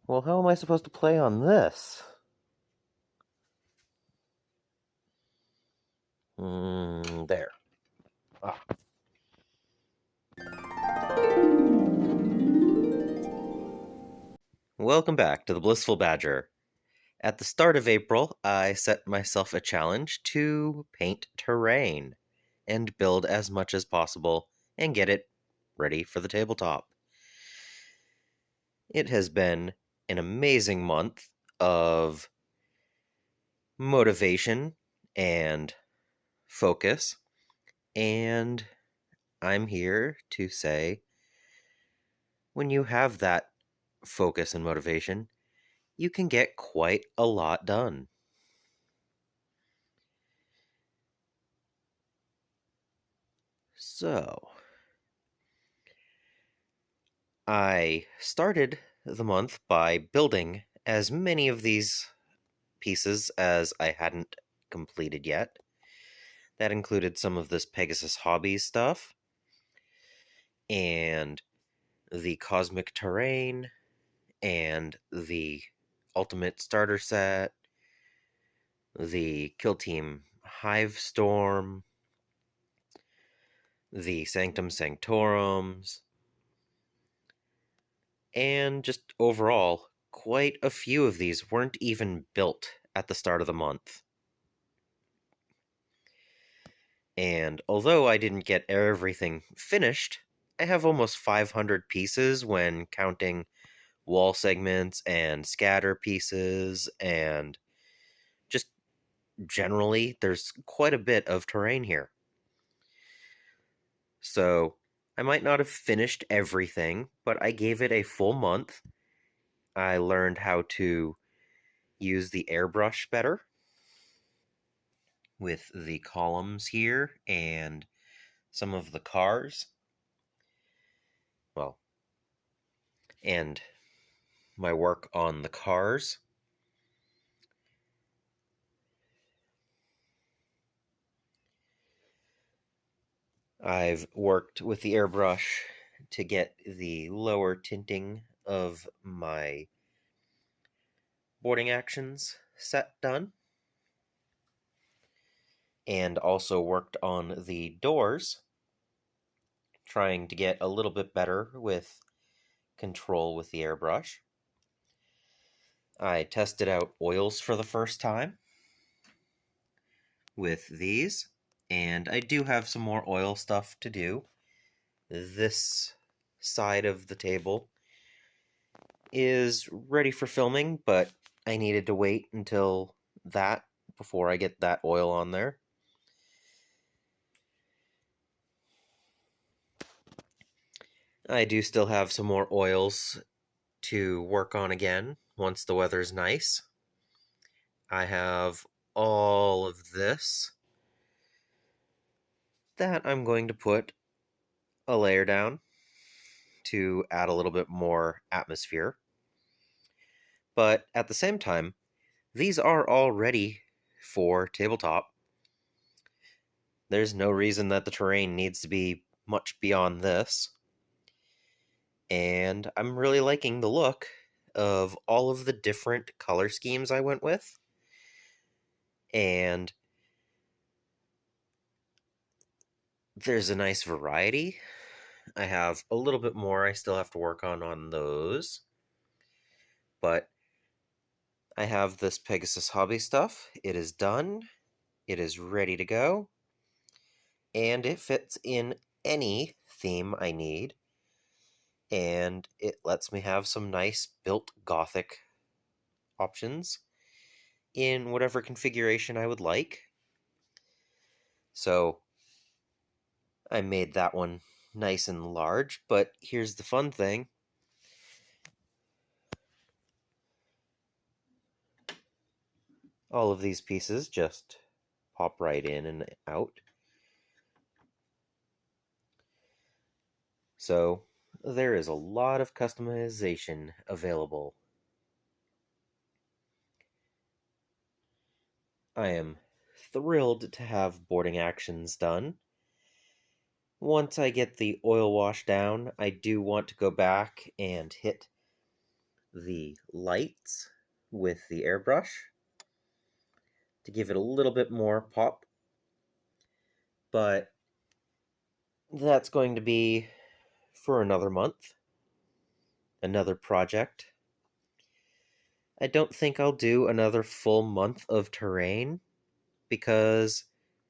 Well, how am I supposed to play on this? There. Ah. Welcome back to the Blissful Badger. At the start of April, I set myself a challenge to paint terrain and build as much as possible and get it ready for the tabletop. It has been an amazing month of motivation and focus, and I'm here to say when you have that focus and motivation, you can get quite a lot done. So, I started the month by building as many of these pieces as I hadn't completed yet. That included some of this Pegasus Hobbies stuff, and the Cosmic Terrain, and the Ultimate Starter Set, the Kill Team Hive Storm, the Sanctum Sanctorums, and just overall, quite a few of these weren't even built at the start of the month. And although I didn't get everything finished, I have almost 500 pieces when counting wall segments and scatter pieces, and just generally, there's quite a bit of terrain here. So, I might not have finished everything, but I gave it a full month. I learned how to use the airbrush better with the columns here and some of the cars. Well, and my work on the cars. I've worked with the airbrush to get the lower tinting of my boarding actions set done, and also worked on the doors, trying to get a little bit better with control with the airbrush. I tested out oils for the first time with these, and I do have some more oil stuff to do. This side of the table is ready for filming, but I needed to wait until that before I get that oil on there. I do still have some more oils to work on again once the weather's nice. I have all of this that I'm going to put a layer down to add a little bit more atmosphere. But at the same time, these are all ready for tabletop. There's no reason that the terrain needs to be much beyond this. And I'm really liking the look of all of the different color schemes I went with. And there's a nice variety. I have a little bit more I still have to work on those. But I have this Pegasus Hobby stuff. It is done. It is ready to go. And it fits in any theme I need. And it lets me have some nice built Gothic options in whatever configuration I would like. So I made that one nice and large, but here's the fun thing. All of these pieces just pop right in and out. So there is a lot of customization available. I am thrilled to have boarding actions done. Once I get the oil wash down, I do want to go back and hit the lights with the airbrush to give it a little bit more pop. But that's going to be for another month, another project. I don't think I'll do another full month of terrain, because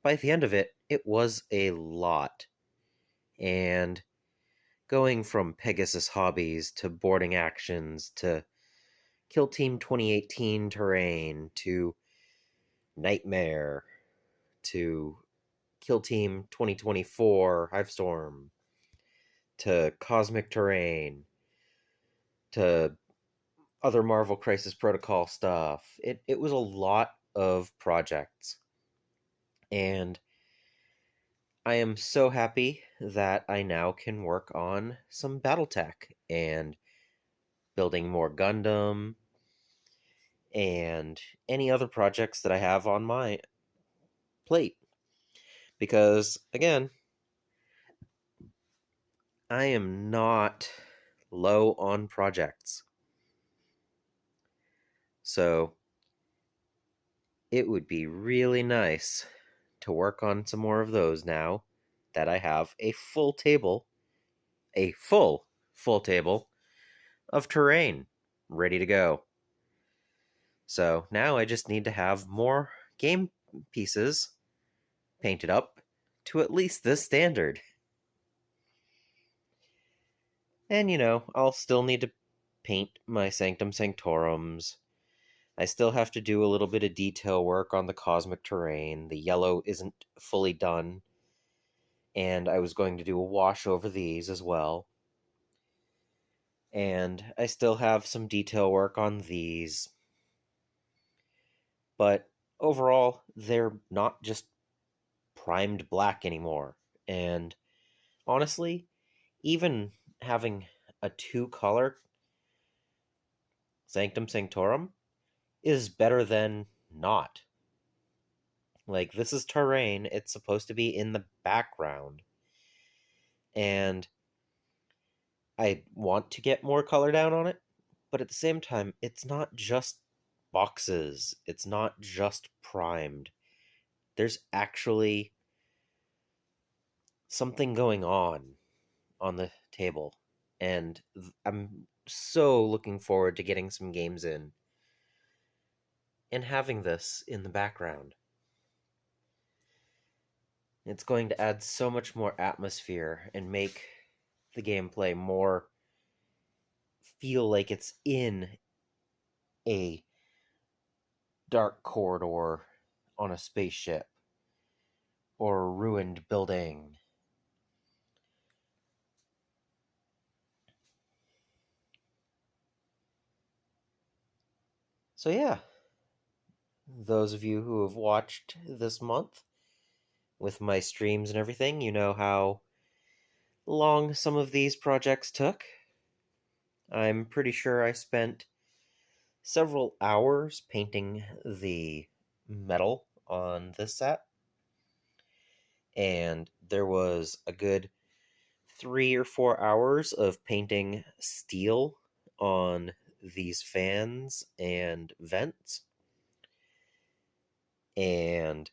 by the end of it, it was a lot. And going from Pegasus Hobbies to Boarding Actions to Kill Team 2018 terrain to Nightmare to Kill Team 2024 Hivestorm to Cosmic Terrain to other Marvel Crisis Protocol stuff. It was a lot of projects. And I am so happy that I now can work on some Battletech and building more Gundam and any other projects that I have on my plate. Because, again, I am not low on projects. So, it would be really nice to work on some more of those now that I have a full table, a full table of terrain ready to go. So now I just need to have more game pieces painted up to at least this standard. And I'll still need to paint my Sanctum Sanctorums. I still have to do a little bit of detail work on the cosmic terrain. The yellow isn't fully done, and I was going to do a wash over these as well. And I still have some detail work on these. But overall, they're not just primed black anymore. And honestly, even having a two-color Sanctum Sanctorum is better than not. Like, this is terrain, it's supposed to be in the background. And I want to get more color down on it, but at the same time, it's not just boxes, it's not just primed. There's actually something going on the table, and I'm so looking forward to getting some games in and having this in the background. It's going to add so much more atmosphere and make the gameplay more feel like it's in a dark corridor on a spaceship or a ruined building. So yeah, those of you who have watched this month with my streams and everything, you know how long some of these projects took. I'm pretty sure I spent several hours painting the metal on this set, and there was a good 3 or 4 hours of painting steel on these fans and vents. And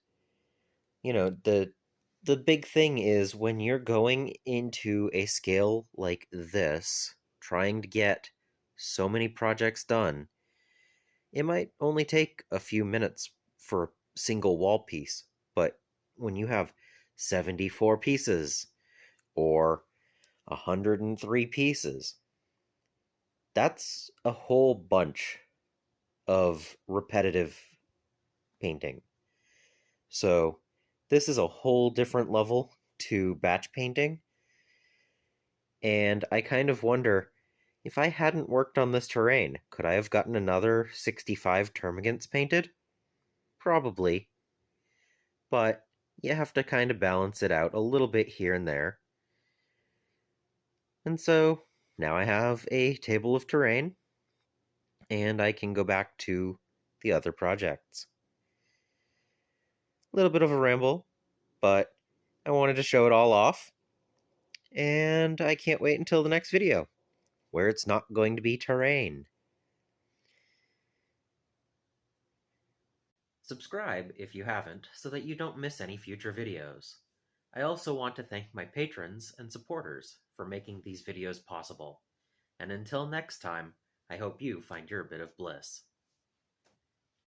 the big thing is, when you're going into a scale like this, trying to get so many projects done, it might only take a few minutes for a single wall piece. But when you have 74 pieces or 103 pieces, that's a whole bunch of repetitive painting. So this is a whole different level to batch painting. And I kind of wonder, if I hadn't worked on this terrain, could I have gotten another 65 termagants painted? Probably. But you have to kind of balance it out a little bit here and there. And so now I have a table of terrain, and I can go back to the other projects. A little bit of a ramble, but I wanted to show it all off. And I can't wait until the next video, where it's not going to be terrain. Subscribe if you haven't so that you don't miss any future videos. I also want to thank my patrons and supporters for making these videos possible. And until next time, I hope you find your bit of bliss.